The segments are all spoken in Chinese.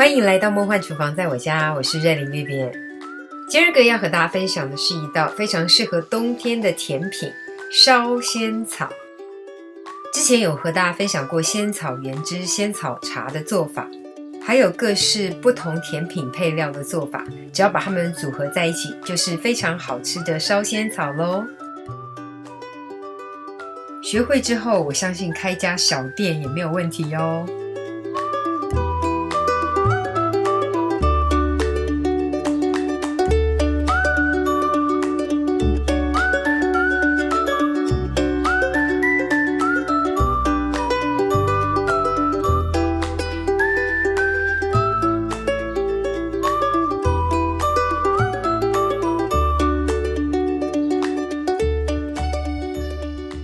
欢迎来到梦幻厨房，在我家，我是瑞玲 Vivian。今儿个要和大家分享的是一道非常适合冬天的甜品——烧仙草。之前有和大家分享过仙草原汁、仙草茶的做法，还有各式不同甜品配料的做法，只要把它们组合在一起，就是非常好吃的烧仙草咯。学会之后，我相信开家小店也没有问题哦。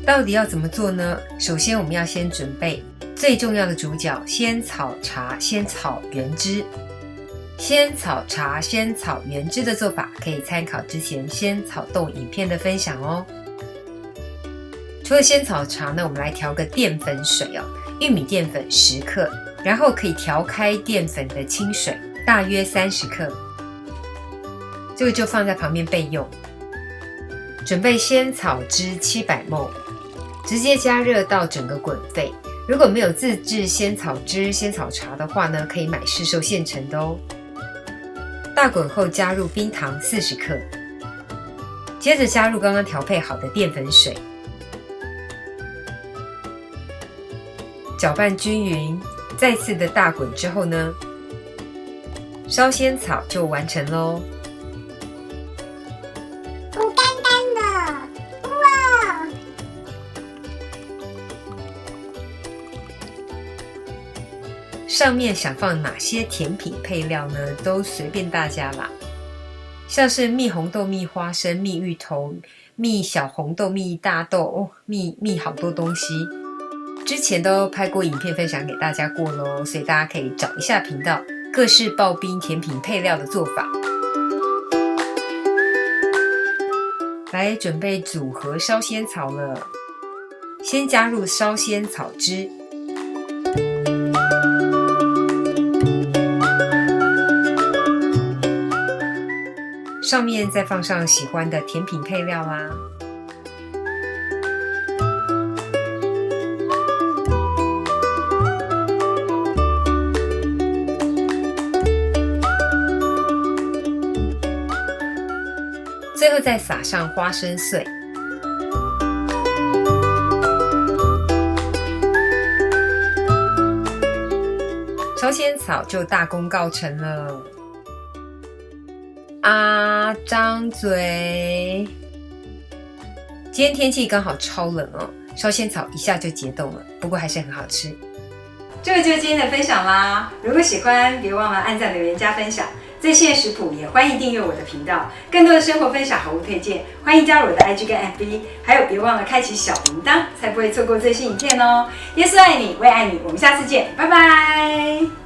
到底要怎么做呢？首先我们要先准备最重要的主角仙草茶、仙草原汁。仙草茶、仙草原汁的做法可以参考之前仙草冻影片的分享哦。除了仙草茶呢，我们来调个淀粉水哦，玉米淀粉10克，然后可以调开淀粉的清水大约30克，这个就放在旁边备用。准备仙草汁700ml，直接加热到整个滚沸。如果没有自制仙草汁、仙草茶的话呢，可以买市售现成的哦。大滚后加入冰糖40克，接着加入刚刚调配好的淀粉水，搅拌均匀。再次的大滚之后呢，烧仙草就完成咯。上面想放哪些甜品配料呢？都随便大家啦，像是蜜红豆、蜜花生、蜜芋头、蜜小红豆、蜜大豆哦，蜜好多东西。之前都拍过影片分享给大家过咯，所以大家可以找一下频道，各式刨冰甜品配料的做法。来准备组合烧仙草了，先加入烧仙草汁。上面再放上喜欢的甜品配料啦。最后再撒上花生碎。烧仙草就大功告成了。张嘴！今天天气刚好超冷哦，烧仙草一下就解冻了，不过还是很好吃。这个就是今天的分享啦，如果喜欢，别忘了按赞、留言、加分享。最新的食谱也欢迎订阅我的频道，更多的生活分享、好物推荐，欢迎加入我的 IG 跟 FB， 还有别忘了开启小铃铛，才不会错过最新影片哦。耶稣爱你，我也爱你，我们下次见，拜拜。